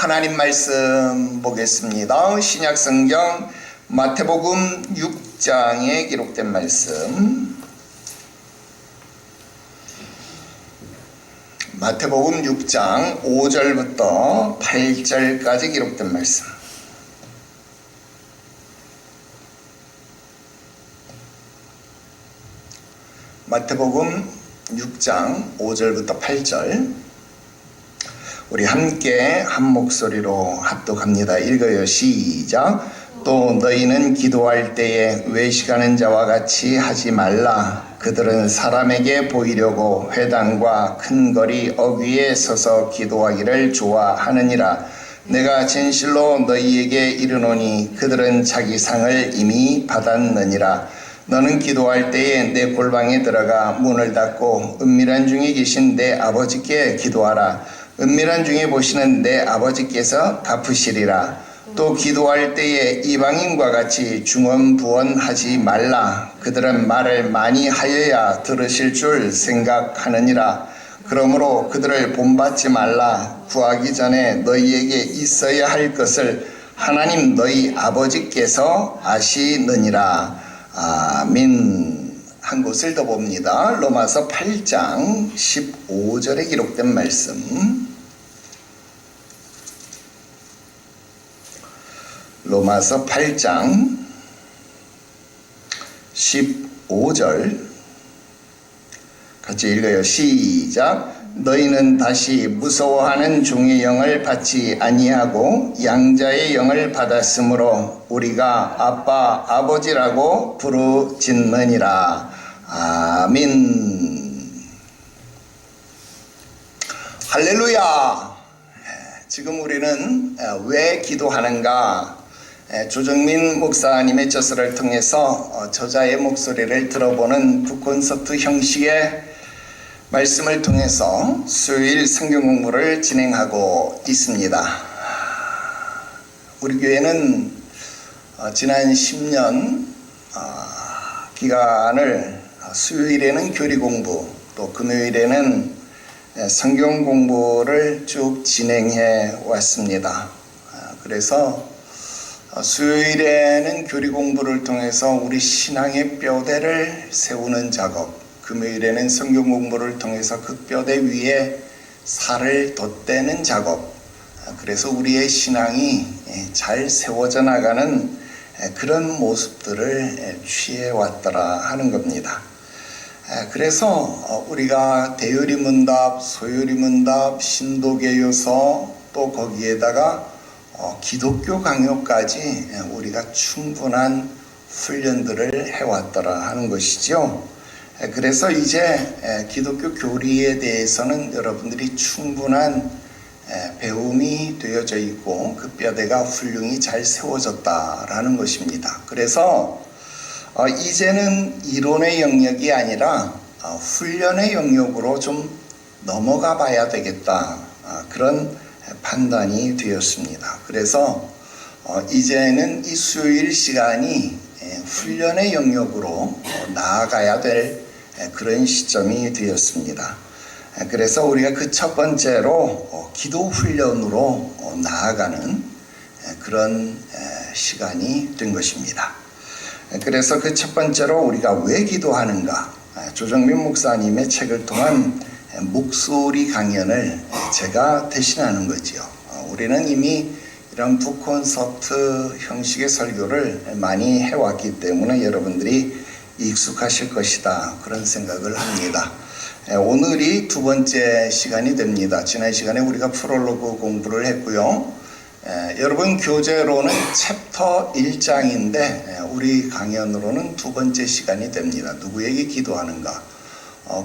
하나님 말씀 보겠습니다. 신약성경 마태복음 6장에 기록된 말씀, 마태복음 6장 5절부터 8절까지 기록된 말씀. 마태복음 6장 5절부터 8절, 우리 함께 한 목소리로 합독합니다. 읽어요. 시작. 또 너희는 기도할 때에 외식하는 자와 같이 하지 말라. 그들은 사람에게 보이려고 회당과 큰 거리 어귀에 서서 기도하기를 좋아하느니라. 내가 진실로 너희에게 이르노니 그들은 자기 상을 이미 받았느니라. 너는 기도할 때에 내 골방에 들어가 문을 닫고 은밀한 중에 계신 내 아버지께 기도하라. 은밀한 중에 보시는 내 아버지께서 갚으시리라. 또 기도할 때에 이방인과 같이 중언부언하지 말라. 그들은 말을 많이 하여야 들으실 줄 생각하느니라. 그러므로 그들을 본받지 말라. 구하기 전에 너희에게 있어야 할 것을 하나님 너희 아버지께서 아시느니라. 아멘. 한 곳을 더 봅니다. 로마서 8장 15절에 기록된 말씀. 로마서 8장 15절 같이 읽어요. 시작. 너희는 다시 무서워하는 종의 영을 받지 아니하고 양자의 영을 받았으므로 우리가 아빠 아버지라고 부르짖느니라. 아멘. 할렐루야. 지금 우리는 왜 기도하는가? 조정민 목사님의 저서를 통해서 저자의 목소리를 들어보는 북콘서트 형식의 말씀을 통해서 수요일 성경 공부를 진행하고 있습니다. 우리 교회는 지난 10년 기간을 수요일에는 교리 공부, 또 금요일에는 성경 공부를 쭉 진행해 왔습니다. 그래서 수요일에는 교리 공부를 통해서 우리 신앙의 뼈대를 세우는 작업, 금요일에는 성경 공부를 통해서 그 뼈대 위에 살을 덧대는 작업, 그래서 우리의 신앙이 잘 세워져 나가는 그런 모습들을 취해왔더라 하는 겁니다. 그래서 우리가 대요리문답, 소요리문답, 신도계요서, 또 거기에다가 기독교 강요까지 우리가 충분한 훈련들을 해왔더라 하는 것이죠. 그래서 이제 기독교 교리에 대해서는 여러분들이 충분한 배움이 되어져 있고 그 뼈대가 훌륭히 잘 세워졌다라는 것입니다. 그래서 이제는 이론의 영역이 아니라 훈련의 영역으로 좀 넘어가 봐야 되겠다, 그런 판단이 되었습니다. 그래서 이제는 이 수요일 시간이 훈련의 영역으로 나아가야 될 그런 시점이 되었습니다. 그래서 우리가 그 첫 번째로 기도 훈련으로 나아가는 그런 시간이 된 것입니다. 그래서 그 첫 번째로 우리가 왜 기도하는가, 조정민 목사님의 책을 통한 목소리 강연을 제가 대신하는 거지요. 우리는 이미 이런 북콘서트 형식의 설교를 많이 해왔기 때문에 여러분들이 익숙하실 것이다, 그런 생각을 합니다. 오늘이 두 번째 시간이 됩니다. 지난 시간에 우리가 프롤로그 공부를 했고요. 여러분 교재로는 챕터 1장인데 우리 강연으로는 두 번째 시간이 됩니다. 누구에게 기도하는가.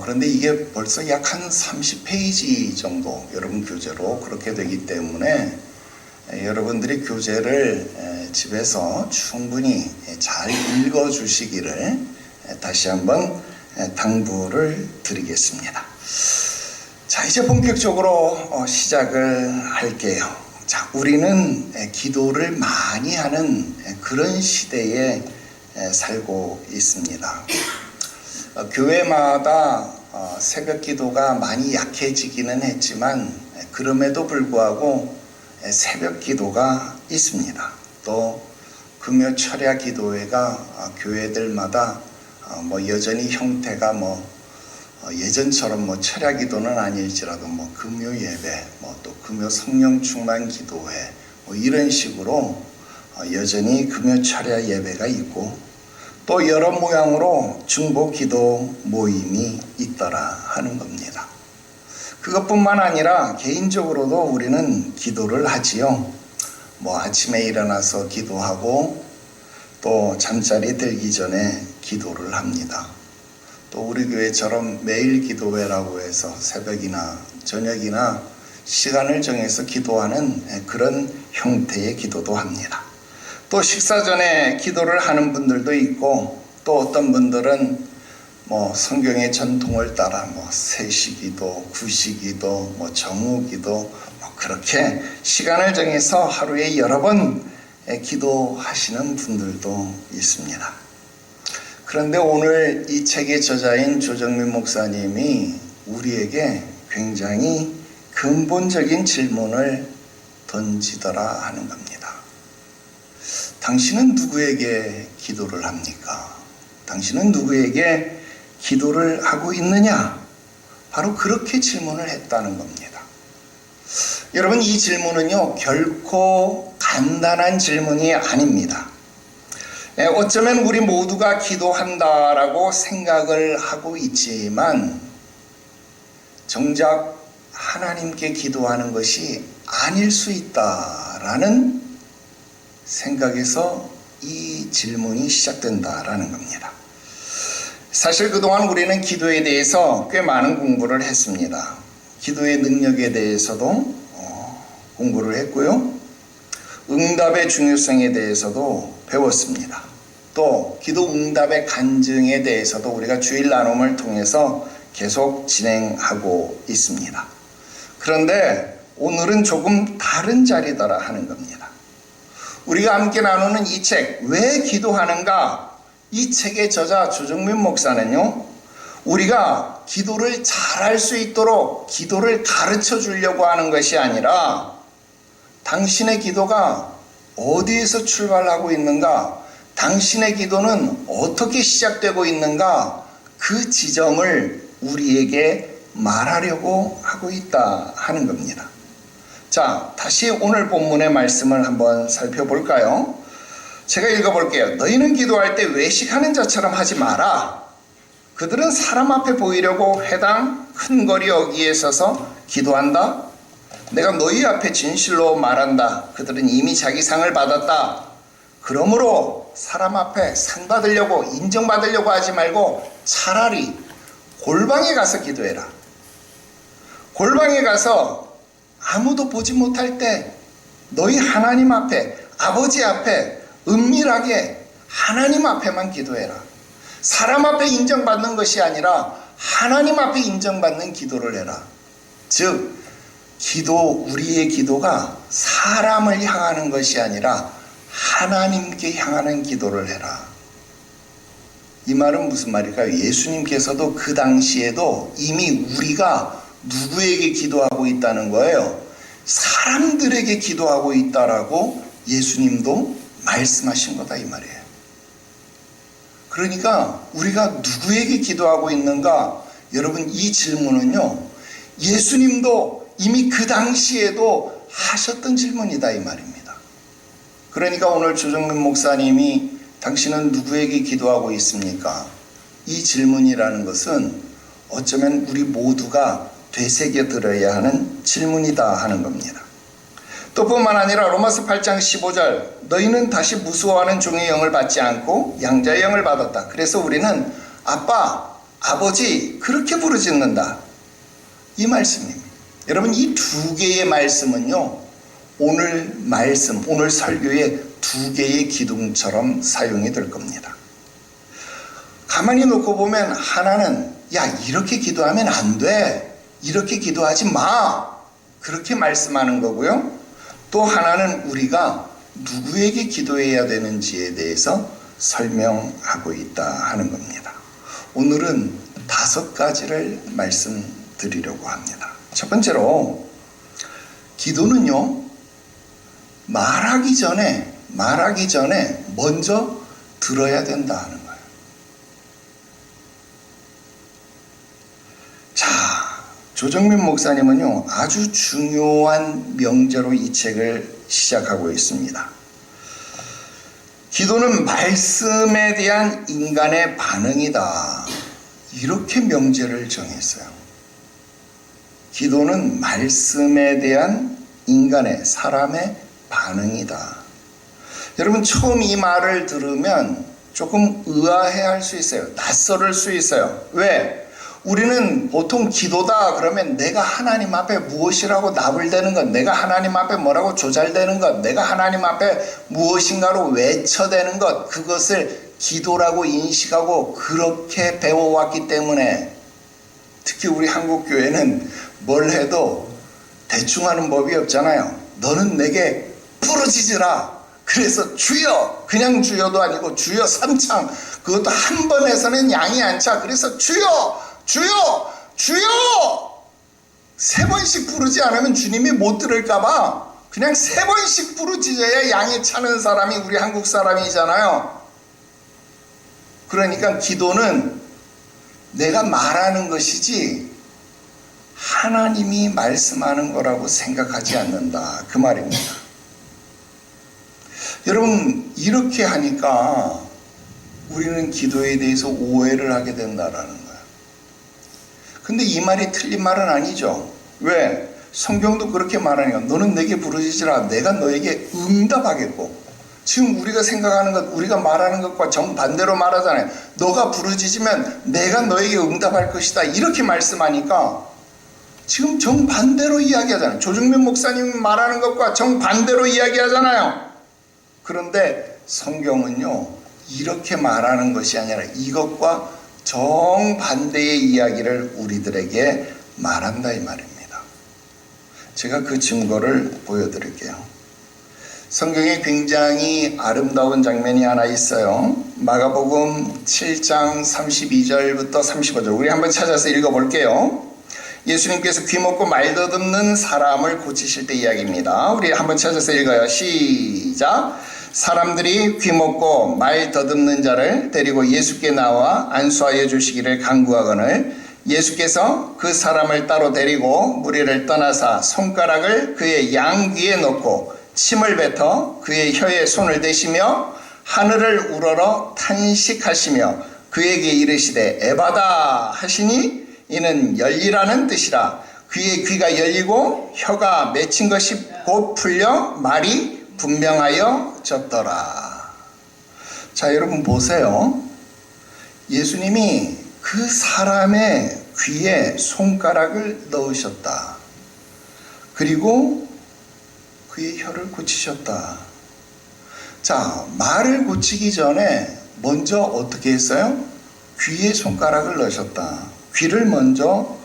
그런데 이게 벌써 약 한 30페이지 정도 여러분 교재로 그렇게 되기 때문에 여러분들이 교재를 집에서 충분히 잘 읽어 주시기를 다시 한번 당부를 드리겠습니다. 자, 이제 본격적으로 시작을 할게요. 자, 우리는 기도를 많이 하는 그런 시대에 살고 있습니다. 교회마다 새벽 기도가 많이 약해지기는 했지만 그럼에도 불구하고 새벽 기도가 있습니다. 또 금요 철야 기도회가 교회들마다 여전히 형태가 예전처럼 철야 기도는 아닐지라도 금요 예배, 또 금요 성령 충만 기도회 이런 식으로 여전히 금요 철야 예배가 있고, 또 여러 모양으로 중보 기도 모임이 있더라 하는 겁니다. 그것뿐만 아니라 개인적으로도 우리는 기도를 하지요. 아침에 일어나서 기도하고 또 잠자리 들기 전에 기도를 합니다. 또 우리 교회처럼 매일 기도회라고 해서 새벽이나 저녁이나 시간을 정해서 기도하는 그런 형태의 기도도 합니다. 또 식사 전에 기도를 하는 분들도 있고, 또 어떤 분들은 성경의 전통을 따라 3시 기도, 9시 기도, 정오 기도 그렇게 시간을 정해서 하루에 여러 번 기도하시는 분들도 있습니다. 그런데 오늘 이 책의 저자인 조정민 목사님이 우리에게 굉장히 근본적인 질문을 던지더라 하는 겁니다. 당신은 누구에게 기도를 합니까? 당신은 누구에게 기도를 하고 있느냐? 바로 그렇게 질문을 했다는 겁니다. 여러분, 이 질문은요, 결코 간단한 질문이 아닙니다. 어쩌면 우리 모두가 기도한다라고 생각을 하고 있지만 정작 하나님께 기도하는 것이 아닐 수 있다라는 생각에서 이 질문이 시작된다라는 겁니다. 사실 그동안 우리는 기도에 대해서 꽤 많은 공부를 했습니다. 기도의 능력에 대해서도 공부를 했고요. 응답의 중요성에 대해서도 배웠습니다. 또 기도 응답의 간증에 대해서도 우리가 주일 나눔을 통해서 계속 진행하고 있습니다. 그런데 오늘은 조금 다른 자리더라 하는 겁니다. 우리가 함께 나누는 이 책, 왜 기도하는가? 이 책의 저자 조정민 목사는요, 우리가 기도를 잘할 수 있도록 기도를 가르쳐 주려고 하는 것이 아니라 당신의 기도가 어디에서 출발하고 있는가, 당신의 기도는 어떻게 시작되고 있는가, 그 지점을 우리에게 말하려고 하고 있다 하는 겁니다. 자, 다시 오늘 본문의 말씀을 한번 살펴볼까요? 제가 읽어볼게요. 너희는 기도할 때 외식하는 자처럼 하지 마라. 그들은 사람 앞에 보이려고 회당 큰 거리 어귀에 서서 기도한다. 내가 너희 앞에 진실로 말한다. 그들은 이미 자기 상을 받았다. 그러므로 사람 앞에 상 받으려고 인정받으려고 하지 말고 차라리 골방에 가서 기도해라. 골방에 가서 아무도 보지 못할 때 너희 하나님 앞에, 아버지 앞에 은밀하게 하나님 앞에만 기도해라. 사람 앞에 인정받는 것이 아니라 하나님 앞에 인정받는 기도를 해라. 즉 우리의 기도가 사람을 향하는 것이 아니라 하나님께 향하는 기도를 해라. 이 말은 무슨 말일까요? 예수님께서도 그 당시에도 이미 우리가 누구에게 기도하고 있다는 거예요? 사람들에게 기도하고 있다라고 예수님도 말씀하신 거다 이 말이에요. 그러니까 우리가 누구에게 기도하고 있는가? 여러분, 이 질문은요, 예수님도 이미 그 당시에도 하셨던 질문이다 이 말입니다. 그러니까 오늘 조정민 목사님이 당신은 누구에게 기도하고 있습니까? 이 질문이라는 것은 어쩌면 우리 모두가 되새겨 들어야 하는 질문이다 하는 겁니다. 또 뿐만 아니라 로마서 8장 15절, 너희는 다시 무수워하는 종의 영을 받지 않고 양자의 영을 받았다. 그래서 우리는 아빠, 아버지 그렇게 부르짖는다. 이 말씀입니다. 여러분, 이 두 개의 말씀은요, 오늘 말씀, 오늘 설교의 두 개의 기둥처럼 사용이 될 겁니다. 가만히 놓고 보면 하나는 야, 이렇게 기도하면 안 돼. 이렇게 기도하지 마. 그렇게 말씀하는 거고요. 또 하나는 우리가 누구에게 기도해야 되는지에 대해서 설명하고 있다 하는 겁니다. 오늘은 5가지를 말씀드리려고 합니다. 첫 번째로, 기도는요, 말하기 전에 먼저 들어야 된다 하는 거예요. 자, 조정민 목사님은요, 아주 중요한 명제로 이 책을 시작하고 있습니다. 기도는 말씀에 대한 인간의 반응이다. 이렇게 명제를 정했어요. 기도는 말씀에 대한 인간의, 사람의 반응이다. 여러분, 처음 이 말을 들으면 조금 의아해할 수 있어요. 낯설을 수 있어요. 왜? 우리는 보통 기도다 그러면 내가 하나님 앞에 무엇이라고 나불대는 것, 내가 하나님 앞에 뭐라고 조잘대는 것, 내가 하나님 앞에 무엇인가로 외쳐대는 것, 그것을 기도라고 인식하고 그렇게 배워왔기 때문에, 특히 우리 한국교회는 뭘 해도 대충 하는 법이 없잖아요. 너는 내게 부르짖으라. 그래서 주여, 그냥 주여도 아니고 주여 삼창, 그것도 한 번 해서는 양이 안 차. 그래서 주여, 주여, 주여! 3번씩 부르지 않으면 주님이 못 들을까봐 그냥 3번씩 부르짖어야 양이 차는 사람이 우리 한국 사람이잖아요. 그러니까 기도는 내가 말하는 것이지 하나님이 말씀하는 거라고 생각하지 않는다, 그 말입니다. 여러분, 이렇게 하니까 우리는 기도에 대해서 오해를 하게 된다라는 거예요. 근데 이 말이 틀린 말은 아니죠. 왜? 성경도 그렇게 말하니까 너는 내게 부르짖으라, 내가 너에게 응답하겠고. 지금 우리가 생각하는 것, 우리가 말하는 것과 정반대로 말하잖아요. 너가 부르짖으면 내가 너에게 응답할 것이다, 이렇게 말씀하니까 지금 정반대로 이야기하잖아요. 조정민 목사님 말하는 것과 정반대로 이야기하잖아요. 그런데 성경은요, 이렇게 말하는 것이 아니라 이것과 정반대의 이야기를 우리들에게 말한다, 이 말입니다. 제가 그 증거를 보여드릴게요. 성경에 굉장히 아름다운 장면이 하나 있어요. 마가복음 7장 32절부터 35절, 우리 한번 찾아서 읽어볼게요. 예수님께서 귀먹고 말 더듬는 사람을 고치실 때 이야기입니다. 우리 한번 찾아서 읽어요. 시작. 사람들이 귀먹고 말 더듬는 자를 데리고 예수께 나와 안수하여 주시기를 간구하거늘 예수께서 그 사람을 따로 데리고 무리를 떠나사 손가락을 그의 양귀에 넣고 침을 뱉어 그의 혀에 손을 대시며 하늘을 우러러 탄식하시며 그에게 이르시되 에바다 하시니 이는 열리라는 뜻이라. 그의 귀가 열리고 혀가 맺힌 것이 곧 풀려 말이 분명하여 졌더라. 자, 여러분 보세요. 예수님이 그 사람의 귀에 손가락을 넣으셨다. 그리고 그의 혀를 고치셨다. 자, 말을 고치기 전에 먼저 어떻게 했어요? 귀에 손가락을 넣으셨다. 귀를 먼저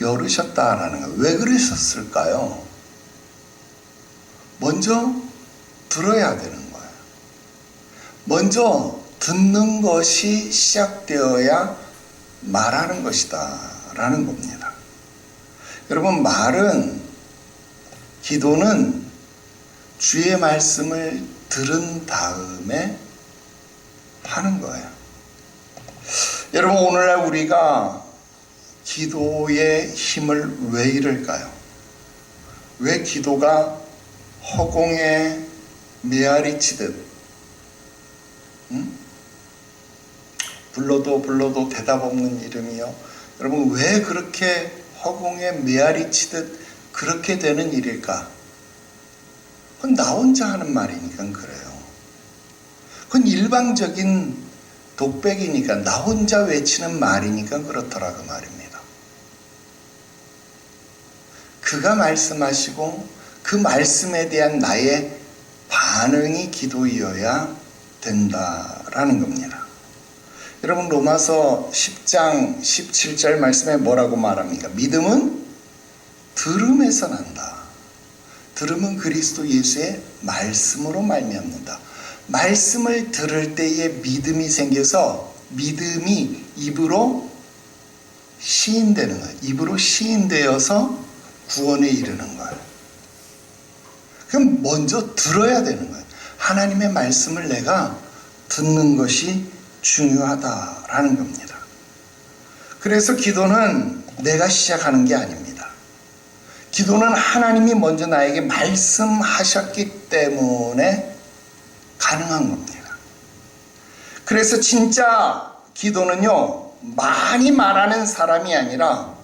열으셨다라는 거예요. 왜 그러셨을까요? 먼저 들어야 되는 거예요. 먼저 듣는 것이 시작되어야 말하는 것이다 라는 겁니다. 여러분, 기도는 주의 말씀을 들은 다음에 하는 거예요. 여러분, 오늘날 우리가 기도의 힘을 왜 잃을까요? 왜 기도가 허공에 메아리 치듯 불러도 대답 없는 이름이요. 여러분, 왜 그렇게 허공에 메아리 치듯 그렇게 되는 일일까? 그건 나 혼자 하는 말이니까 그래요. 그건 일방적인 독백이니까, 나 혼자 외치는 말이니까 그렇더라, 그 말입니다. 그가 말씀하시고 그 말씀에 대한 나의 반응이 기도이어야 된다라는 겁니다. 여러분, 로마서 10장 17절 말씀에 뭐라고 말합니까? 믿음은 들음에서 난다. 들음은 그리스도 예수의 말씀으로 말미암는다. 말씀을 들을 때에 믿음이 생겨서 믿음이 입으로 시인되는 거예요. 입으로 시인되어서 구원에 이르는 거예요. 그럼 먼저 들어야 되는 거예요. 하나님의 말씀을 내가 듣는 것이 중요하다라는 겁니다. 그래서 기도는 내가 시작하는 게 아닙니다. 기도는 하나님이 먼저 나에게 말씀하셨기 때문에 가능한 겁니다. 그래서 진짜 기도는요, 많이 말하는 사람이 아니라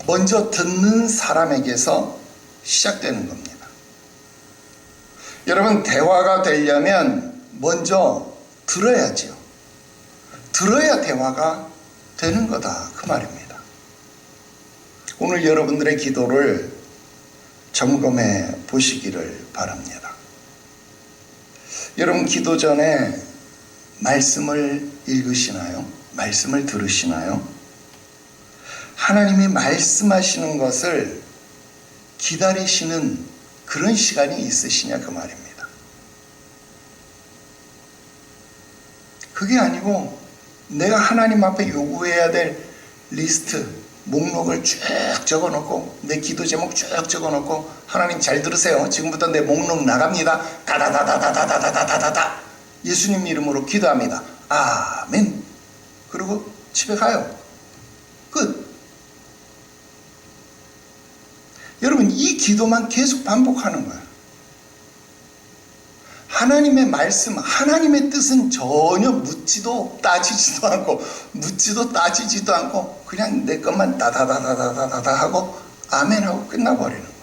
먼저 듣는 사람에게서 시작되는 겁니다. 여러분, 대화가 되려면 먼저 들어야죠. 들어야 대화가 되는 거다, 그 말입니다. 오늘 여러분들의 기도를 점검해 보시기를 바랍니다. 여러분, 기도 전에 말씀을 읽으시나요? 말씀을 들으시나요? 하나님이 말씀하시는 것을 기다리시는 그런 시간이 있으시냐, 그 말입니다. 그게 아니고 내가 하나님 앞에 요구해야 될 리스트, 목록을 쭉 적어놓고, 내 기도 제목 쭉 적어놓고, 하나님 잘 들으세요, 지금부터 내 목록 나갑니다, 다다다다다다다다다다 예수님 이름으로 기도합니다, 아멘. 그리고 집에 가요. 끝. 여러분, 이 기도만 계속 반복하는 거예요. 하나님의 말씀, 하나님의 뜻은 전혀 묻지도 따지지도 않고, 묻지도 따지지도 않고, 그냥 내 것만 다다다다다다다 하고 아멘 하고 끝나버리는 거예요.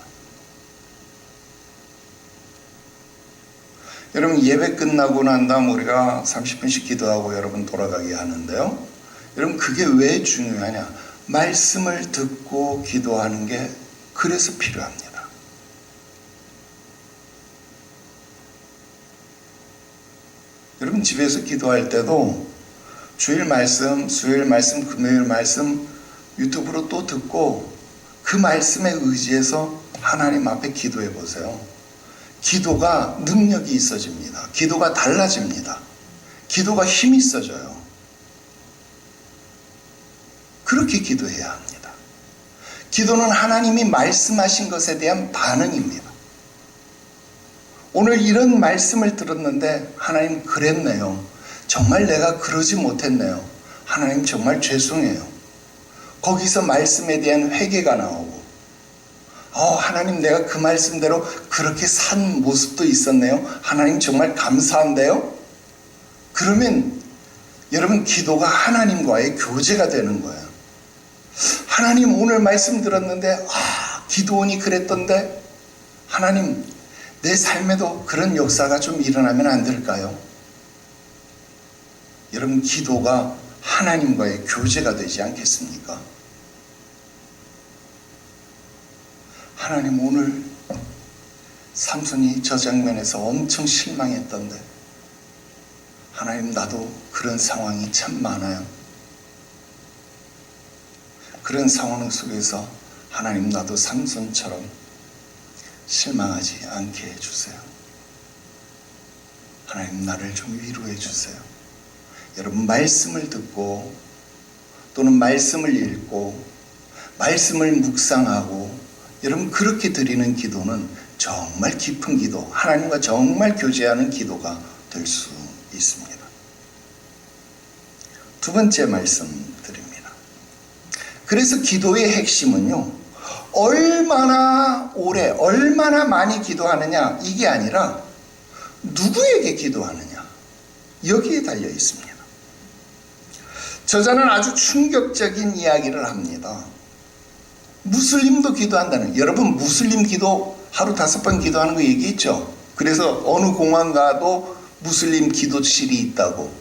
여러분, 예배 끝나고 난 다음 우리가 30분씩 기도하고 여러분 돌아가게 하는데요, 여러분, 그게 왜 중요하냐? 말씀을 듣고 기도하는 게 그래서 필요합니다. 여러분, 집에서 기도할 때도 주일 말씀, 수요일 말씀, 금요일 말씀 유튜브로 또 듣고 그 말씀에 의지해서 하나님 앞에 기도해 보세요. 기도가 능력이 있어집니다. 기도가 달라집니다. 기도가 힘이 있어져요. 그렇게 기도해야 합니다. 기도는 하나님이 말씀하신 것에 대한 반응입니다. 오늘 이런 말씀을 들었는데 하나님 그랬네요. 정말 내가 그러지 못했네요. 하나님 정말 죄송해요. 거기서 말씀에 대한 회개가 나오고, 하나님 내가 그 말씀대로 그렇게 산 모습도 있었네요. 하나님 정말 감사한데요. 그러면 여러분, 기도가 하나님과의 교제가 되는 거예요. 하나님 오늘 말씀 들었는데 기도원이 그랬던데, 하나님 내 삶에도 그런 역사가 좀 일어나면 안 될까요? 여러분, 기도가 하나님과의 교제가 되지 않겠습니까? 하나님, 오늘 삼손이 저 장면에서 엄청 실망했던데, 하나님 나도 그런 상황이 참 많아요. 그런 상황 속에서 하나님 나도 삼손처럼 실망하지 않게 해주세요. 하나님 나를 좀 위로해 주세요. 여러분, 말씀을 듣고 또는 말씀을 읽고 말씀을 묵상하고 여러분 그렇게 드리는 기도는 정말 깊은 기도, 하나님과 정말 교제하는 기도가 될 수 있습니다. 두 번째 말씀 드립니다. 그래서 기도의 핵심은요, 얼마나 오래, 얼마나 많이 기도하느냐, 이게 아니라 누구에게 기도하느냐, 여기에 달려 있습니다. 저자는 아주 충격적인 이야기를 합니다. 무슬림도 기도한다는, 여러분 무슬림 기도 하루 5번 기도하는 거 얘기했죠. 그래서 어느 공항 가도 무슬림 기도실이 있다고.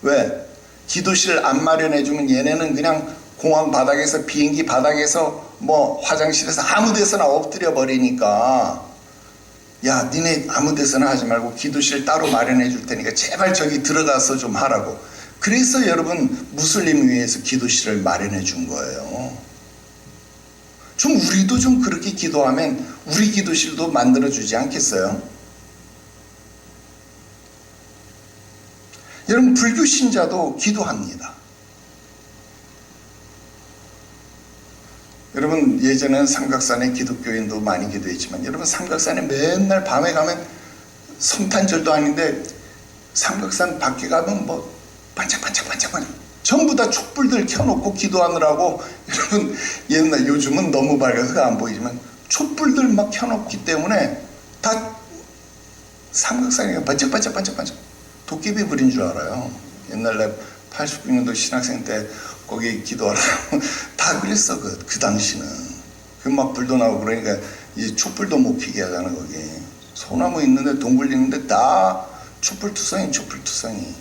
왜? 기도실 안 마련해주면 얘네는 그냥 공항 바닥에서, 비행기 바닥에서, 화장실에서 아무 데서나 엎드려 버리니까, 야 니네 아무 데서나 하지 말고 기도실 따로 마련해 줄 테니까 제발 저기 들어가서 좀 하라고. 그래서 여러분 무슬림 위해서 기도실을 마련해 준 거예요. 좀 우리도 좀 그렇게 기도하면 우리 기도실도 만들어 주지 않겠어요? 여러분, 불교 신자도 기도합니다. 여러분 예전에는 삼각산에 기독교인도 많이 기도했지만 여러분 삼각산에 맨날 밤에 가면 성탄절도 아닌데 삼각산 밖에 가면 뭐 반짝반짝반짝 전부 다 촛불들 켜놓고 기도하느라고 여러분 옛날 요즘은 너무 밝아서 안 보이지만 촛불들 막 켜놓기 때문에 다 삼각산이 반짝반짝 도깨비 불인 줄 알아요. 옛날에 89년도 신학생 때 거기 기도하라고 다 그랬어. 그 당시는 그 막 불도 나오고 그러니까 이 촛불도 못 켜게 하잖아. 거기 소나무 있는데 동굴 있는데 다 촛불투성이.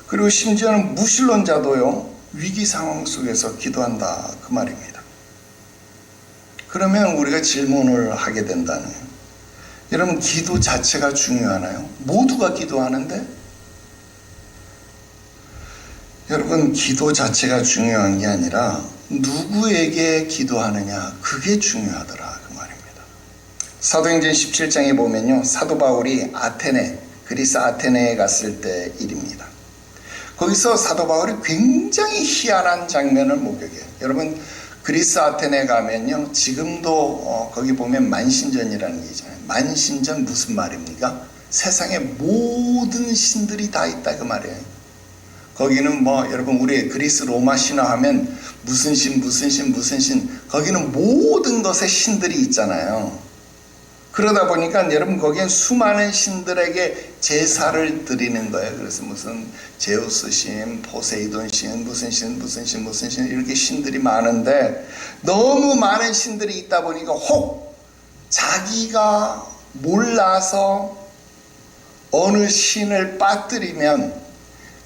그리고 심지어는 무신론자도요 위기 상황 속에서 기도한다 그 말입니다. 그러면 우리가 질문을 하게 된다는 거예요. 여러분 기도 자체가 중요하나요? 모두가 기도하는데 여러분 기도 자체가 중요한 게 아니라 누구에게 기도하느냐 그게 중요하더라 그 말입니다. 사도행전 17장에 보면요 사도 바울이 그리스 아테네에 갔을 때 일입니다. 거기서 사도 바울이 굉장히 희한한 장면을 목격해요. 여러분 그리스 아테네 가면요 지금도 거기 보면 만신전이라는 게 있잖아요. 만신전 무슨 말입니까? 세상의 모든 신들이 다 있다 그 말이에요. 거기는 뭐 여러분 우리 그리스 로마 신화하면 무슨 신 거기는 모든 것에 신들이 있잖아요. 그러다 보니까 여러분 거기엔 수많은 신들에게 제사를 드리는 거예요. 그래서 무슨 제우스 신, 포세이돈 신, 무슨 신 이렇게 신들이 많은데 너무 많은 신들이 있다 보니까 혹 자기가 몰라서 어느 신을 빠뜨리면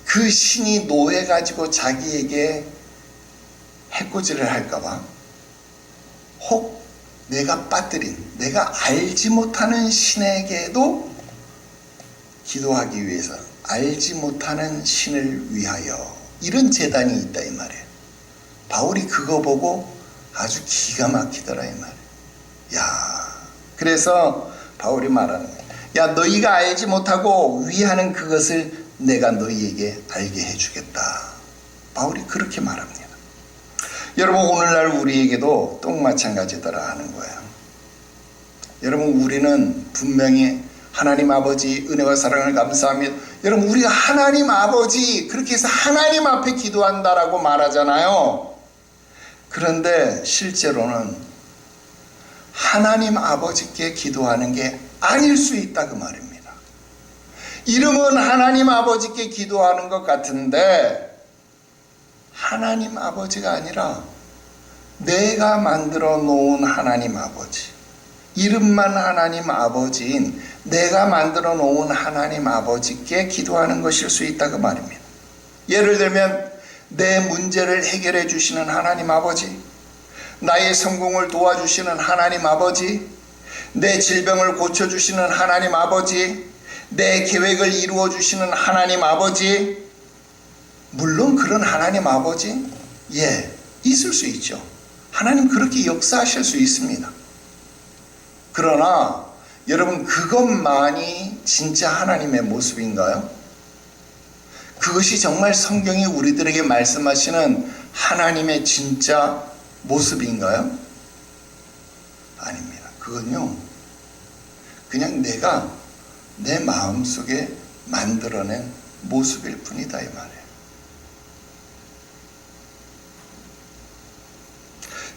그 신이 노해가지고 자기에게 해코지를 할까봐 혹 내가 빠뜨린 내가 알지 못하는 신에게도 기도하기 위해서 알지 못하는 신을 위하여 이런 제단이 있다 이 말이에요. 바울이 그거 보고 아주 기가 막히더라 이 말이에요. 야, 그래서 바울이 말하는 거예요. 야 너희가 알지 못하고 위하는 그것을 내가 너희에게 알게 해주겠다. 바울이 그렇게 말합니다. 여러분 오늘날 우리에게도 똑 마찬가지더라 하는 거예요. 여러분 우리는 분명히 하나님 아버지 은혜와 사랑을 감사하며 여러분 우리가 하나님 아버지 그렇게 해서 하나님 앞에 기도한다라고 말하잖아요. 그런데 실제로는 하나님 아버지께 기도하는 게 아닐 수 있다 그 말입니다. 이름은 하나님 아버지께 기도하는 것 같은데 하나님 아버지가 아니라 내가 만들어 놓은 하나님 아버지, 이름만 하나님 아버지인 내가 만들어 놓은 하나님 아버지께 기도하는 것일 수 있다 그 말입니다. 예를 들면 내 문제를 해결해 주시는 하나님 아버지, 나의 성공을 도와주시는 하나님 아버지, 내 질병을 고쳐주시는 하나님 아버지, 내 계획을 이루어 주시는 하나님 아버지, 물론 그런 하나님 아버지 있을 수 있죠. 하나님 그렇게 역사하실 수 있습니다. 그러나 여러분 그것만이 진짜 하나님의 모습인가요? 그것이 정말 성경이 우리들에게 말씀하시는 하나님의 진짜 모습인가요? 아닙니다. 그건요 그냥 내가 내 마음속에 만들어낸 모습일 뿐이다 이 말이에요.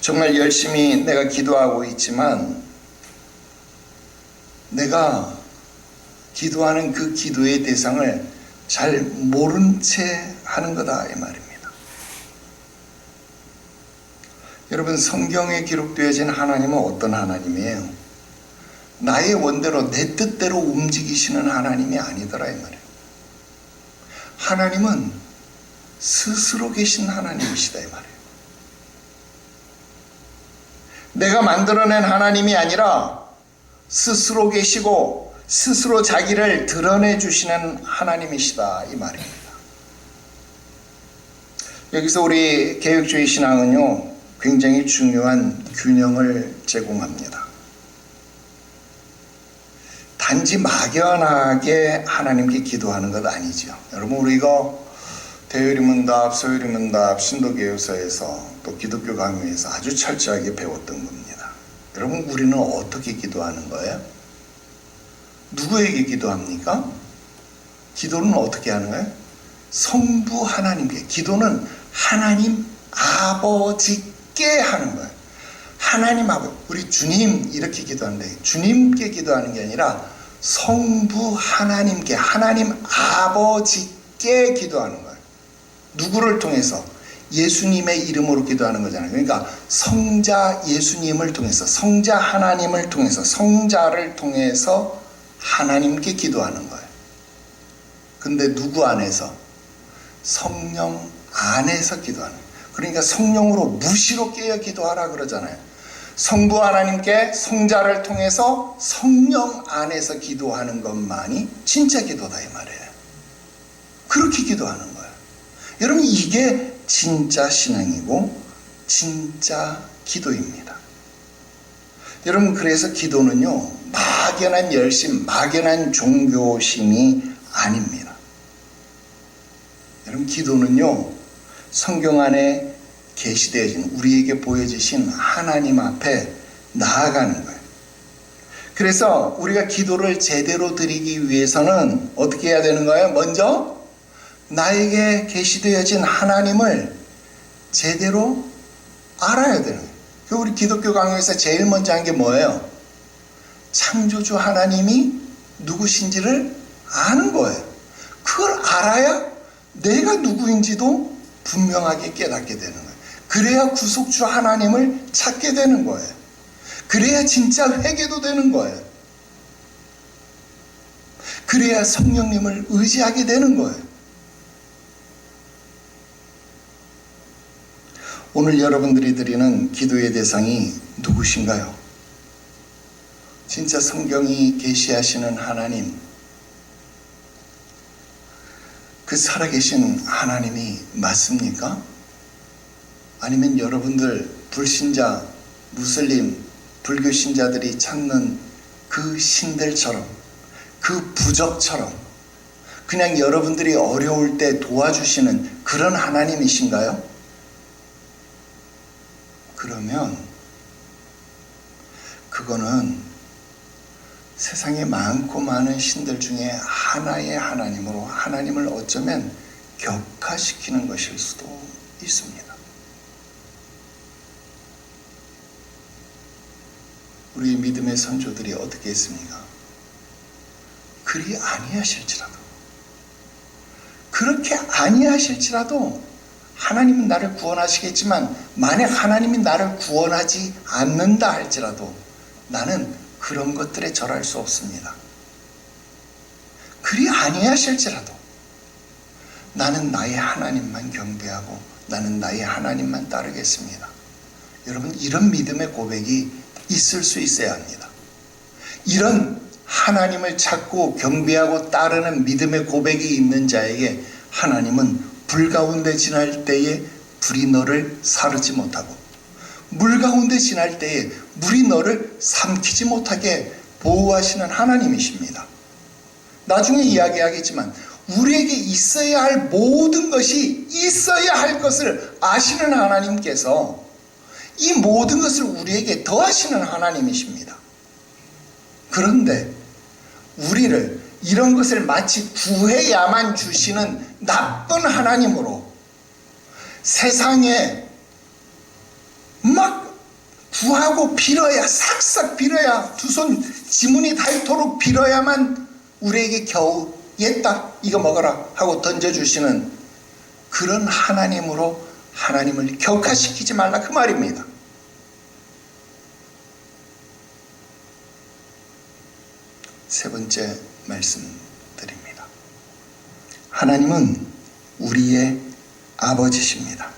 정말 열심히 내가 기도하고 있지만 내가 기도하는 그 기도의 대상을 잘 모른 채 하는 거다 이 말입니다. 여러분 성경에 기록되어진 하나님은 어떤 하나님이에요? 나의 원대로 내 뜻대로 움직이시는 하나님이 아니더라 이 말이에요. 하나님은 스스로 계신 하나님이시다 이 말이에요. 내가 만들어낸 하나님이 아니라 스스로 계시고 스스로 자기를 드러내 주시는 하나님이시다 이 말입니다. 여기서 우리 개혁주의 신앙은요 굉장히 중요한 균형을 제공합니다. 단지 막연하게 하나님께 기도하는 것 아니죠. 여러분 우리가 대요리문답, 소요리문답, 신도교요서에서 또 기독교 강요에서 아주 철저하게 배웠던 겁니다. 여러분, 우리는 어떻게 기도하는 거예요? 누구에게 기도합니까? 기도는 어떻게 하는 거예요? 성부 하나님께. 기도는 하나님 아버지께 하는 거예요. 하나님 아버지, 우리 주님 이렇게 기도하는데 주님께 기도하는 게 아니라 성부 하나님께, 하나님 아버지께 기도하는 거예요. 누구를 통해서? 예수님의 이름으로 기도하는 거잖아요. 그러니까 성자 예수님을 통해서, 성자 하나님을 통해서, 성자를 통해서 하나님께 기도하는 거예요. 근데 누구 안에서? 성령 안에서 기도하는 거예요. 그러니까 성령으로 무시로 깨어 기도하라 그러잖아요. 성부 하나님께 성자를 통해서 성령 안에서 기도하는 것만이 진짜 기도다 이 말이에요. 그렇게 기도하는 거예요. 여러분, 이게 진짜 신앙이고 진짜 기도입니다. 여러분, 그래서 기도는요, 막연한 열심, 막연한 종교심이 아닙니다. 여러분, 기도는요, 성경 안에 계시되어진, 우리에게 보여주신 하나님 앞에 나아가는 거예요. 그래서 우리가 기도를 제대로 드리기 위해서는 어떻게 해야 되는 거예요? 먼저 나에게 계시되어진 하나님을 제대로 알아야 되는 거예요. 우리 기독교 강요에서 제일 먼저 한 게 뭐예요? 창조주 하나님이 누구신지를 아는 거예요. 그걸 알아야 내가 누구인지도 분명하게 깨닫게 되는 거예요. 그래야 구속주 하나님을 찾게 되는 거예요. 그래야 진짜 회개도 되는 거예요. 그래야 성령님을 의지하게 되는 거예요. 오늘 여러분들이 드리는 기도의 대상이 누구신가요? 진짜 성경이 계시하시는 하나님, 그 살아계신 하나님이 맞습니까? 아니면 여러분들 불신자, 무슬림, 불교 신자들이 찾는 그 신들처럼, 그 부적처럼 그냥 여러분들이 어려울 때 도와주시는 그런 하나님이신가요? 그러면 그거는 세상에 많고 많은 신들 중에 하나의 하나님으로 하나님을 어쩌면 격화시키는 것일 수도 있습니다. 우리 믿음의 선조들이 어떻게 했습니까? 그리 아니하실지라도, 그렇게 아니하실지라도 하나님은 나를 구원하시겠지만 만약 하나님이 나를 구원하지 않는다 할지라도 나는 그런 것들에 절할 수 없습니다. 그리 아니하실지라도 나는 나의 하나님만 경배하고 나는 나의 하나님만 따르겠습니다. 여러분, 이런 믿음의 고백이 있을 수 있어야 합니다. 이런 하나님을 찾고 경배하고 따르는 믿음의 고백이 있는 자에게 하나님은 불 가운데 지날 때에 불이 너를 사르지 못하고 물 가운데 지날 때에 물이 너를 삼키지 못하게 보호하시는 하나님이십니다. 나중에 이야기하겠지만 우리에게 있어야 할 모든 것이 있어야 할 것을 아시는 하나님께서 이 모든 것을 우리에게 더하시는 하나님이십니다. 그런데 우리를 이런 것을 마치 구해야만 주시는 나쁜 하나님으로 세상에 막 구하고 빌어야, 싹싹 빌어야, 두 손 지문이 닳도록 빌어야만 우리에게 겨우 옛다 이거 먹어라 하고 던져주시는 그런 하나님으로 하나님을 격화시키지 말라 그 말입니다. 세 번째 말씀드립니다. 하나님은 우리의 아버지십니다.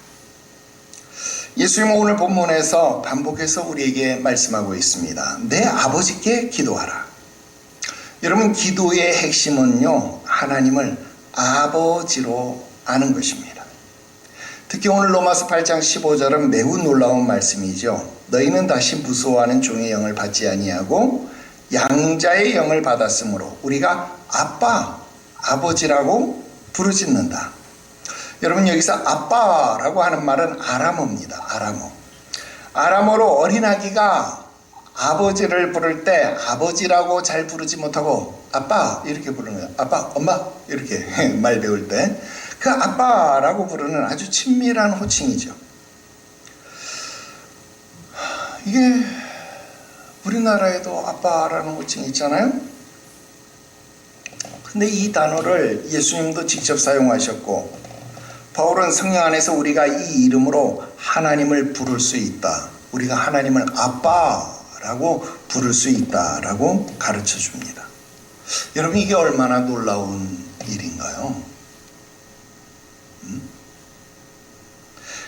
예수님은 오늘 본문에서 반복해서 우리에게 말씀하고 있습니다. 내 아버지께 기도하라. 여러분, 기도의 핵심은요, 하나님을 아버지로 아는 것입니다. 특히 오늘 로마서 8장 15절은 매우 놀라운 말씀이죠. 너희는 다시 무서워하는 종의 영을 받지 아니하고 양자의 영을 받았으므로 우리가 아빠, 아버지라고 부르짖는다. 여러분, 여기서 아빠라고 하는 말은 아람어입니다. 아람어. 아람어로 어린아기가 아버지를 부를 때 아버지라고 잘 부르지 못하고 아빠 이렇게 부르는 거예요. 아빠, 엄마 이렇게 말 배울 때 그 아빠라고 부르는 아주 친밀한 호칭이죠. 이게 우리나라에도 아빠라는 호칭이 있잖아요. 근데 이 단어를 예수님도 직접 사용하셨고, 바울은 성령 안에서 우리가 이 이름으로 하나님을 부를 수 있다, 우리가 하나님을 아빠라고 부를 수 있다라고 가르쳐 줍니다. 여러분, 이게 얼마나 놀라운 일인가요?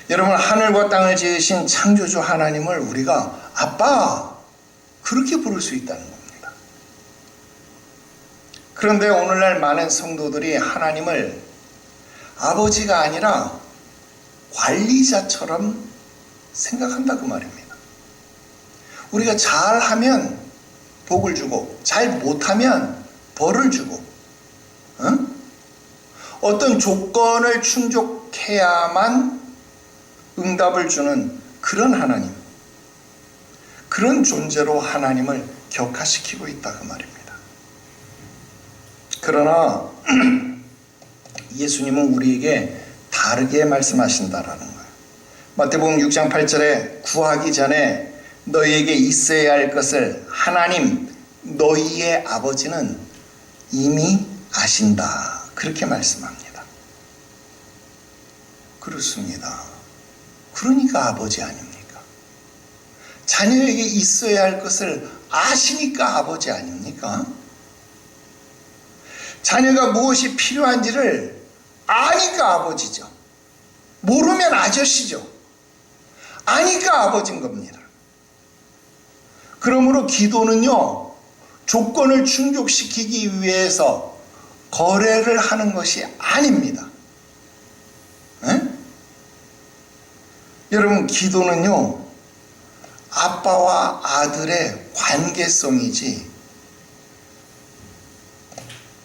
여러분, 하늘과 땅을 지으신 창조주 하나님을 우리가 아빠 그렇게 부를 수 있다는 겁니다. 그런데 오늘날 많은 성도들이 하나님을 아버지가 아니라 관리자처럼 생각한다 그 말입니다. 우리가 잘하면 복을 주고 잘 못하면 벌을 주고, 어떤 조건을 충족해야만 응답을 주는 그런 하나님, 그런 존재로 하나님을 격화시키고 있다 그 말입니다. 그러나 예수님은 우리에게 다르게 말씀하신다라는 거예요. 마태복음 6장 8절에 구하기 전에 너희에게 있어야 할 것을 하나님 너희의 아버지는 이미 아신다, 그렇게 말씀합니다. 그렇습니다. 그러니까 아버지 아닙니까? 자녀에게 있어야 할 것을 아시니까 아버지 아닙니까? 자녀가 무엇이 필요한지를 아니까 아버지죠. 모르면 아저씨죠. 아니까 아버지인 겁니다. 그러므로 기도는요, 조건을 충족시키기 위해서 거래를 하는 것이 아닙니다. 여러분, 기도는요, 아빠와 아들의 관계성이지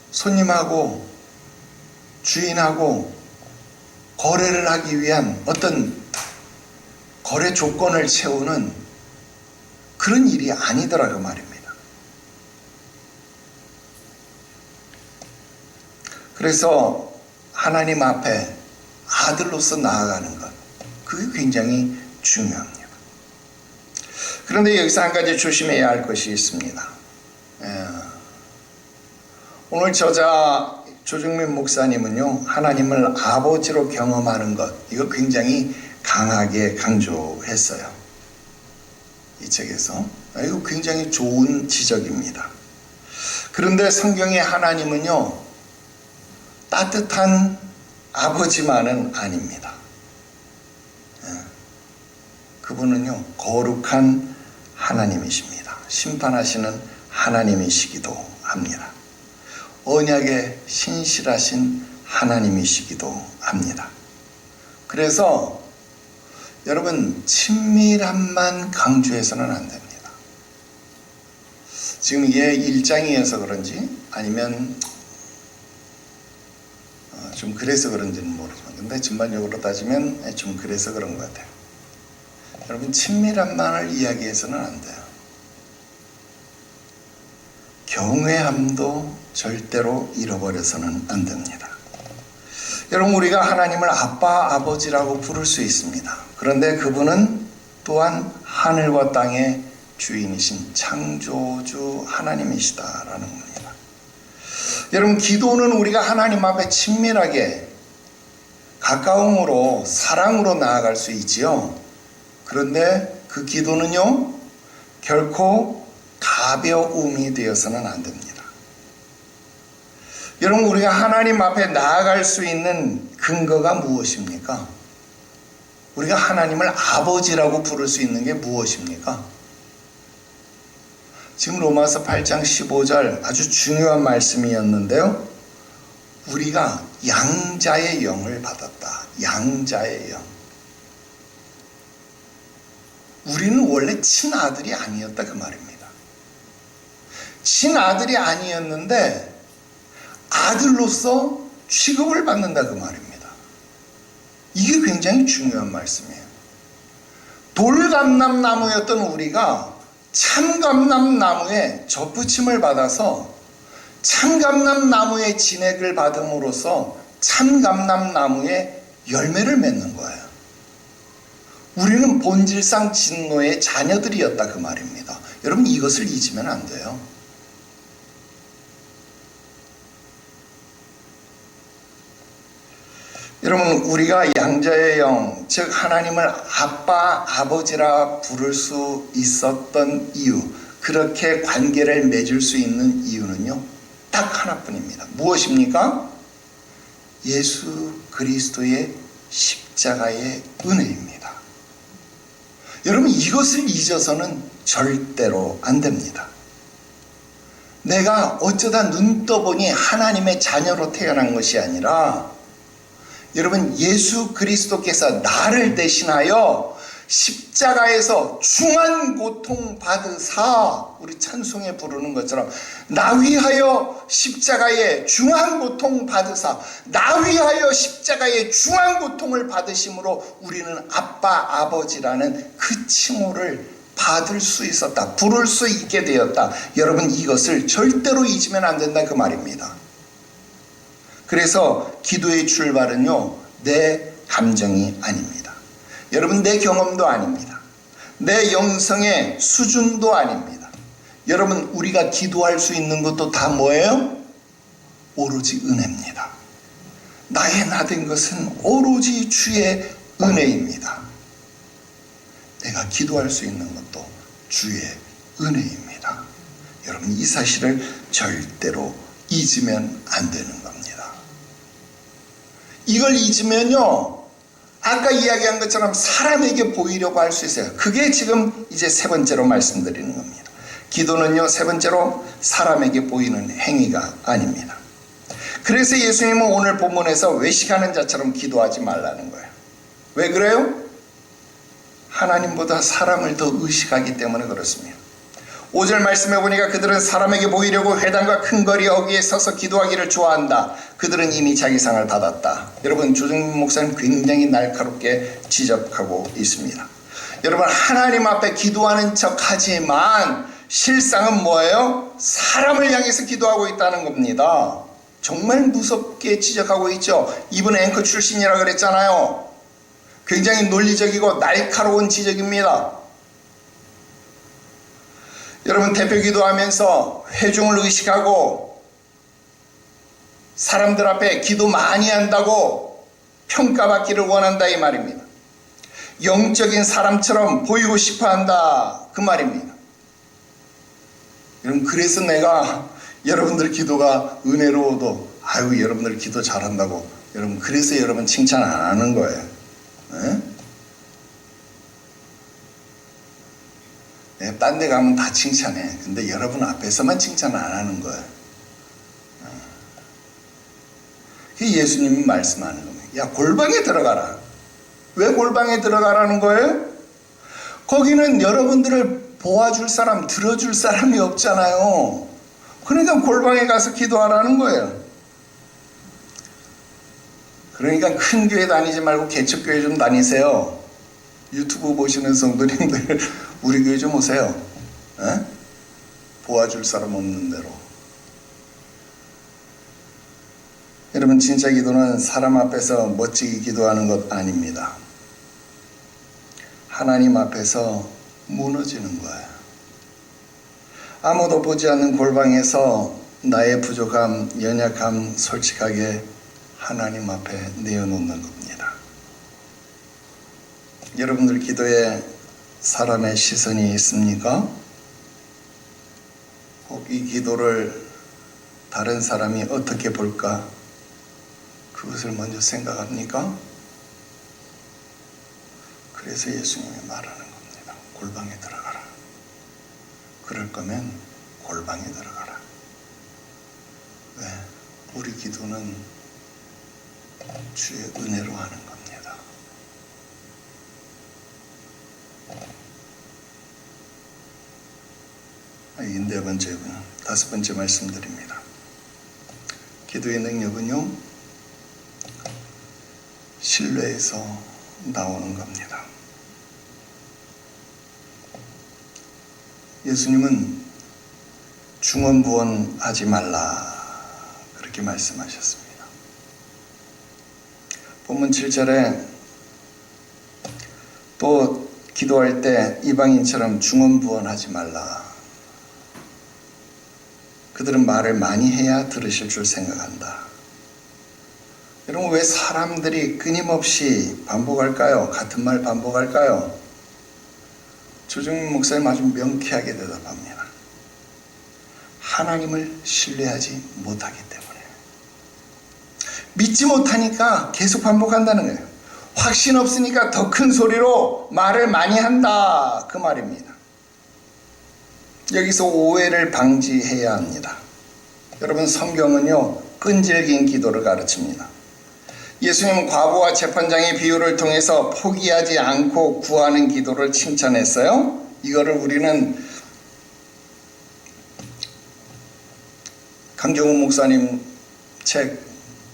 손님하고 주인하고 거래를 하기 위한 어떤 거래 조건을 채우는 그런 일이 아니더라고 말입니다. 그래서 하나님 앞에 아들로서 나아가는 것, 그게 굉장히 중요합니다. 그런데 여기서 한 가지 조심해야 할 것이 있습니다. 오늘 저자 조정민 목사님은요, 하나님을 아버지로 경험하는 것, 이거 굉장히 강하게 강조했어요. 이 책에서. 이거 굉장히 좋은 지적입니다. 그런데 성경의 하나님은요, 따뜻한 아버지만은 아닙니다. 그분은요, 거룩한 하나님이십니다. 심판하시는 하나님이시기도 합니다. 언약에 신실하신 하나님이시기도 합니다. 그래서 여러분, 친밀함만 강조해서는 안 됩니다. 지금 이게 1장이어서 그런지 아니면 좀 그래서 그런지는 모르지만, 근데 전반적으로 따지면 좀 그래서 그런 것 같아요. 여러분, 친밀함만을 이야기해서는 안 돼요. 경외함도 절대로 잃어버려서는 안 됩니다. 여러분, 우리가 하나님을 아빠, 아버지라고 부를 수 있습니다. 그런데 그분은 또한 하늘과 땅의 주인이신 창조주 하나님이시다라는 겁니다. 여러분, 기도는 우리가 하나님 앞에 친밀하게 가까움으로 사랑으로 나아갈 수 있지요. 그런데 그 기도는요, 결코 가벼움이 되어서는 안 됩니다. 여러분, 우리가 하나님 앞에 나아갈 수 있는 근거가 무엇입니까? 우리가 하나님을 아버지라고 부를 수 있는 게 무엇입니까? 지금 로마서 8장 15절 아주 중요한 말씀이었는데요, 우리가 양자의 영을 받았다. 양자의 영. 우리는 원래 친아들이 아니었다 그 말입니다. 친아들이 아니었는데 아들로서 취급을 받는다 그 말입니다. 이게 굉장히 중요한 말씀이에요. 돌감람나무였던 우리가 참감람나무에 접붙임을 받아서 참감람나무의 진액을 받음으로써 참감람나무의 열매를 맺는 거예요. 우리는 본질상 진노의 자녀들이었다 그 말입니다. 여러분 이것을 잊으면 안 돼요. 여러분 우리가 양자의 영, 즉 하나님을 아빠, 아버지라 부를 수 있었던 이유, 그렇게 관계를 맺을 수 있는 이유는요 딱 하나뿐입니다. 무엇입니까? 예수 그리스도의 십자가의 은혜입니다. 여러분 이것을 잊어서는 절대로 안 됩니다. 내가 어쩌다 눈 떠보니 하나님의 자녀로 태어난 것이 아니라 여러분 예수 그리스도께서 나를 대신하여 십자가에서 중한 고통 받으사, 우리 찬송에 부르는 것처럼 나 위하여 십자가에 중한 고통 받으사, 나 위하여 십자가에 중한 고통을 받으심으로 우리는 아빠 아버지라는 그 칭호를 받을 수 있었다, 부를 수 있게 되었다. 여러분 이것을 절대로 잊으면 안 된다 그 말입니다. 그래서 기도의 출발은요 내 감정이 아닙니다. 여러분 내 경험도 아닙니다. 내 영성의 수준도 아닙니다. 여러분 우리가 기도할 수 있는 것도 다 뭐예요? 오로지 은혜입니다. 나의 나된 것은 오로지 주의 은혜입니다. 내가 기도할 수 있는 것도 주의 은혜입니다. 여러분 이 사실을 절대로 잊으면 안 되는 겁니다. 이걸 잊으면요 아까 이야기한 것처럼 사람에게 보이려고 할 수 있어요. 그게 지금 이제 세 번째로 말씀드리는 겁니다. 기도는요 세 번째로 사람에게 보이는 행위가 아닙니다. 그래서 예수님은 오늘 본문에서 외식하는 자처럼 기도하지 말라는 거예요. 왜 그래요? 하나님보다 사람을 더 의식하기 때문에 그렇습니다. 5절 말씀해 보니까 그들은 사람에게 보이려고 회당과 큰 거리 어귀에 서서 기도하기를 좋아한다. 그들은 이미 자기 상을 받았다. 여러분 조정민 목사님 굉장히 날카롭게 지적하고 있습니다. 여러분 하나님 앞에 기도하는 척하지만 실상은 뭐예요? 사람을 향해서 기도하고 있다는 겁니다. 정말 무섭게 지적하고 있죠. 이분 앵커 출신이라 그랬잖아요. 굉장히 논리적이고 날카로운 지적입니다. 여러분 대표 기도하면서 회중을 의식하고 사람들 앞에 기도 많이 한다고 평가받기를 원한다 이 말입니다. 영적인 사람처럼 보이고 싶어 한다 그 말입니다. 여러분 그래서 내가 여러분들 기도가 은혜로워도 아유 여러분들 기도 잘한다고 여러분 그래서 여러분 칭찬 안 하는 거예요. 네? 딴 데 가면 다 칭찬해. 근데 여러분 앞에서만 칭찬 안 하는 거예요. 그게 예수님이 말씀하는 겁니다. 야 골방에 들어가라. 왜 골방에 들어가라는 거예요? 거기는 여러분들을 도와줄 사람, 들어줄 사람이 없잖아요. 그러니까 골방에 가서 기도하라는 거예요. 그러니까 큰 교회 다니지 말고 개척교회 좀 다니세요. 유튜브 보시는 성도님들 우리 교회 좀 오세요. 에? 도와줄 사람 없는 대로. 여러분 진짜 기도는 사람 앞에서 멋지게 기도하는 것 아닙니다. 하나님 앞에서 무너지는 거예요. 아무도 보지 않는 골방에서 나의 부족함, 연약함 솔직하게 하나님 앞에 내어놓는 겁니다. 여러분들 기도에 사람의 시선이 있습니까? 꼭 이 기도를 다른 사람이 어떻게 볼까? 그것을 먼저 생각합니까? 그래서 예수님이 말하는 겁니다. 골방에 들어가라. 그럴 거면 골방에 들어가라. 왜? 우리 기도는 주의 은혜로 하는 겁니다. 이 네 번째고요. 다섯 번째 말씀드립니다. 기도의 능력은요, 신뢰에서 나오는 겁니다. 예수님은 중언부언하지 말라 그렇게 말씀하셨습니다. 본문 7절에 또 기도할 때 이방인처럼 중언부언하지 말라. 그들은 말을 많이 해야 들으실 줄 생각한다. 여러분, 왜 사람들이 끊임없이 반복할까요? 같은 말 반복할까요? 조정민 목사님 아주 명쾌하게 대답합니다. 하나님을 신뢰하지 못하기 때문에. 믿지 못하니까 계속 반복한다는 거예요. 확신 없으니까 더 큰 소리로 말을 많이 한다, 그 말입니다. 여기서 오해를 방지해야 합니다. 여러분, 성경은요 끈질긴 기도를 가르칩니다. 예수님은 과부와 재판장의 비유를 통해서 포기하지 않고 구하는 기도를 칭찬했어요. 이거를 우리는 강정훈 목사님 책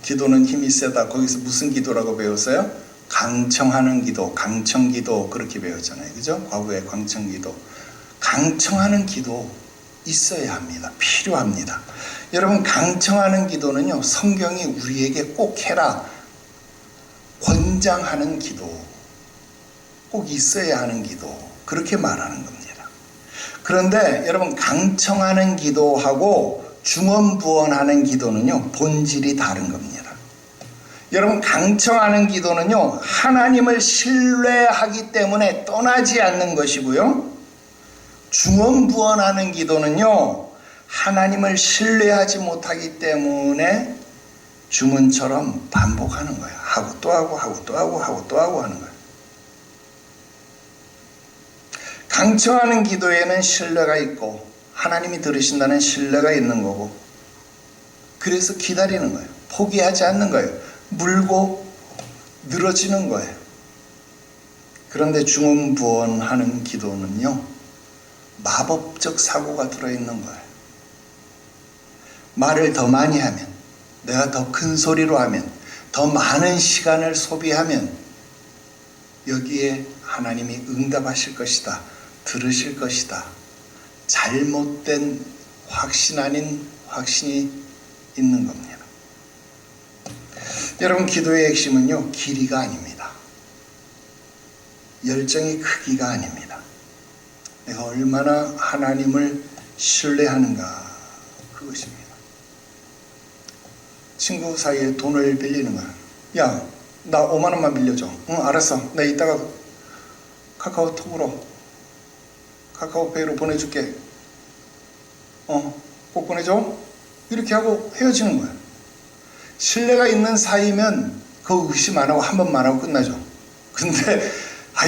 기도는 힘이 세다, 거기서 무슨 기도라고 배웠어요? 강청하는 기도, 강청기도 그렇게 배웠잖아요. 그죠? 과부의 강청기도. 강청하는 기도 있어야 합니다. 필요합니다. 여러분, 강청하는 기도는요 성경이 우리에게 꼭 해라 권장하는 기도, 꼭 있어야 하는 기도, 그렇게 말하는 겁니다. 그런데 여러분, 강청하는 기도하고 중언부언하는 기도는요 본질이 다른 겁니다. 여러분, 강청하는 기도는요 하나님을 신뢰하기 때문에 떠나지 않는 것이고요, 중언부언하는 기도는요 하나님을 신뢰하지 못하기 때문에 주문처럼 반복하는 거예요. 하고 또 하고 하고 또 하고 하고 또 하고 하는 거예요. 강청하는 기도에는 신뢰가 있고 하나님이 들으신다는 신뢰가 있는 거고, 그래서 기다리는 거예요. 포기하지 않는 거예요. 물고 늘어지는 거예요. 그런데 중언부언하는 기도는요 마법적 사고가 들어있는 거예요. 말을 더 많이 하면, 내가 더 큰 소리로 하면, 더 많은 시간을 소비하면 여기에 하나님이 응답하실 것이다, 들으실 것이다, 잘못된 확신 아닌 확신이 있는 겁니다. 여러분, 기도의 핵심은요 길이가 아닙니다. 열정의 크기가 아닙니다. 내가 얼마나 하나님을 신뢰하는가, 그것입니다. 친구 사이에 돈을 빌리는 거야. 야, 나 5만 원만 빌려줘. 응, 알았어. 나 이따가 카카오톡으로, 카카오페이로 보내줄게. 꼭 보내줘. 이렇게 하고 헤어지는 거야. 신뢰가 있는 사이면 그거 의심 안 하고 한 번만 하고 끝나죠. 근데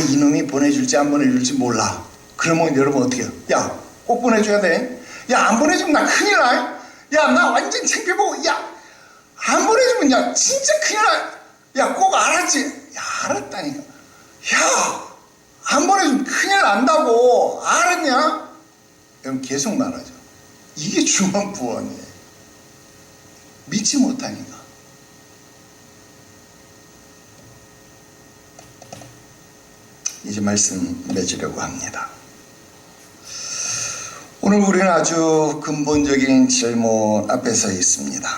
이놈이 보내줄지 안 보내줄지 몰라. 그러면 여러분 어떻게 해요? 야, 꼭 보내줘야 돼. 야, 안 보내주면 나 큰일 나. 야, 나 완전 챙겨보고, 야, 안 보내주면 야 진짜 큰일 나. 야, 꼭 알았지? 야, 알았다니까. 야, 안 보내주면 큰일 난다고. 알았냐? 그럼 계속 말하죠. 이게 중언부언이에요. 믿지 못하니까. 이제 말씀 맺으려고 합니다. 오늘 우리는 아주 근본적인 질문 앞에 서 있습니다.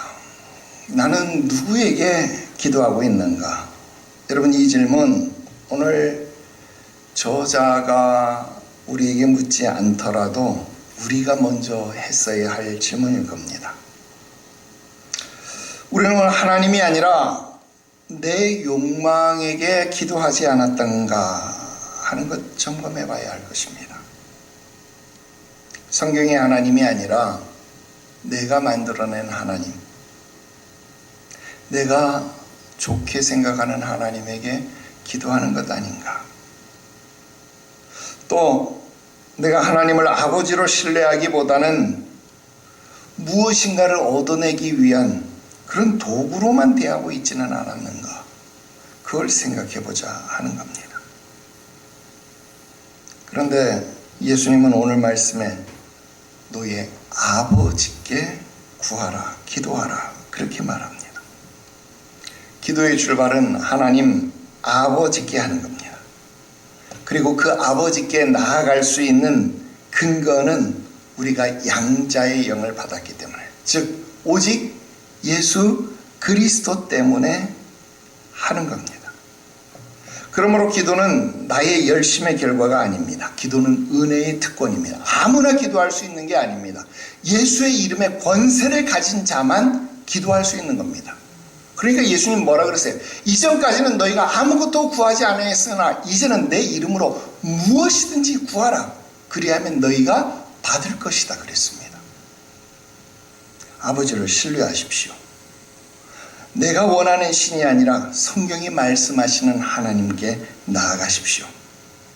나는 누구에게 기도하고 있는가? 여러분, 이 질문 오늘 저자가 우리에게 묻지 않더라도 우리가 먼저 했어야 할 질문일 겁니다. 우리는 오늘 하나님이 아니라 내 욕망에게 기도하지 않았던가 하는 것 점검해 봐야 할 것입니다. 성경의 하나님이 아니라 내가 만들어낸 하나님, 내가 좋게 생각하는 하나님에게 기도하는 것 아닌가. 또 내가 하나님을 아버지로 신뢰하기보다는 무엇인가를 얻어내기 위한 그런 도구로만 대하고 있지는 않았는가, 그걸 생각해 보자 하는 겁니다. 그런데 예수님은 오늘 말씀에 너의 아버지께 구하라, 기도하라, 그렇게 말합니다. 기도의 출발은 하나님 아버지께 하는 겁니다. 그리고 그 아버지께 나아갈 수 있는 근거는 우리가 양자의 영을 받았기 때문에, 즉 오직 예수 그리스도 때문에 하는 겁니다. 그러므로 기도는 나의 열심의 결과가 아닙니다. 기도는 은혜의 특권입니다. 아무나 기도할 수 있는 게 아닙니다. 예수의 이름에 권세를 가진 자만 기도할 수 있는 겁니다. 그러니까 예수님 뭐라 그러세요? 이전까지는 너희가 아무것도 구하지 않았으나 이제는 내 이름으로 무엇이든지 구하라. 그리하면 너희가 받을 것이다 그랬습니다. 아버지를 신뢰하십시오. 내가 원하는 신이 아니라 성경이 말씀하시는 하나님께 나아가십시오.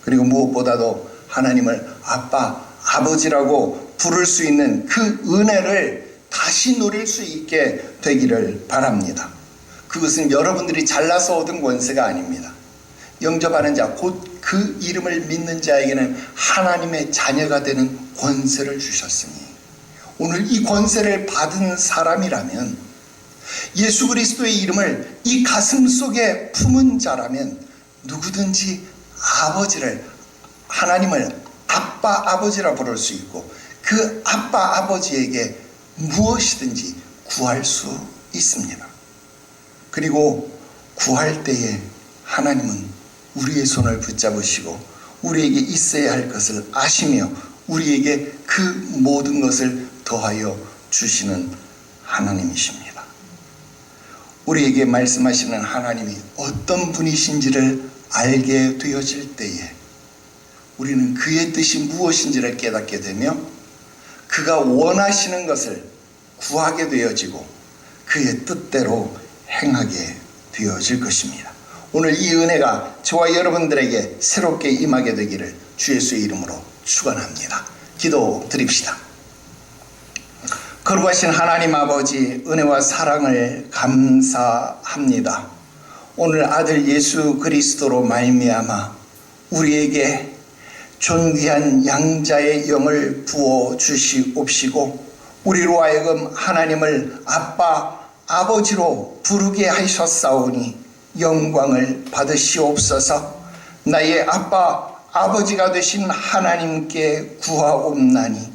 그리고 무엇보다도 하나님을 아빠, 아버지라고 부를 수 있는 그 은혜를 다시 누릴 수 있게 되기를 바랍니다. 그것은 여러분들이 잘나서 얻은 권세가 아닙니다. 영접하는 자, 곧 그 이름을 믿는 자에게는 하나님의 자녀가 되는 권세를 주셨으니, 오늘 이 권세를 받은 사람이라면, 예수 그리스도의 이름을 이 가슴 속에 품은 자라면 누구든지 아버지를, 하나님을 아빠 아버지라 부를 수 있고 그 아빠 아버지에게 무엇이든지 구할 수 있습니다. 그리고 구할 때에 하나님은 우리의 손을 붙잡으시고 우리에게 있어야 할 것을 아시며 우리에게 그 모든 것을 더하여 주시는 하나님이십니다. 우리에게 말씀하시는 하나님이 어떤 분이신지를 알게 되어질 때에 우리는 그의 뜻이 무엇인지를 깨닫게 되며 그가 원하시는 것을 구하게 되어지고 그의 뜻대로 행하게 되어질 것입니다. 오늘 이 은혜가 저와 여러분들에게 새롭게 임하게 되기를 주 예수의 이름으로 축원합니다. 기도 드립시다. 거룩하신 하나님 아버지, 은혜와 사랑을 감사합니다. 오늘 아들 예수 그리스도로 말미암아 우리에게 존귀한 양자의 영을 부어 주시옵시고 우리로 하여금 하나님을 아빠, 아버지로 부르게 하셨사오니 영광을 받으시옵소서. 나의 아빠, 아버지가 되신 하나님께 구하옵나니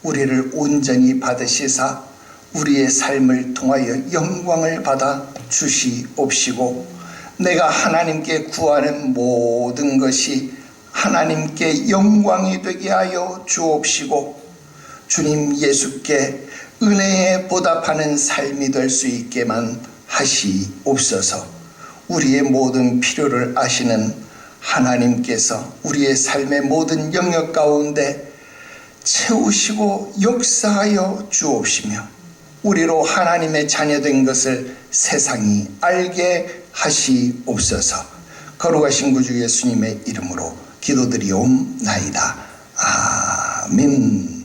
우리를 온전히 받으시사 우리의 삶을 통하여 영광을 받아 주시옵시고 내가 하나님께 구하는 모든 것이 하나님께 영광이 되게 하여 주옵시고 주님 예수께 은혜에 보답하는 삶이 될 수 있게만 하시옵소서. 우리의 모든 필요를 아시는 하나님께서 우리의 삶의 모든 영역 가운데 채우시고 역사하여 주옵시며 우리로 하나님의 자녀된 것을 세상이 알게 하시옵소서. 거룩하신 구주 예수님의 이름으로 기도드리옵나이다. 아멘.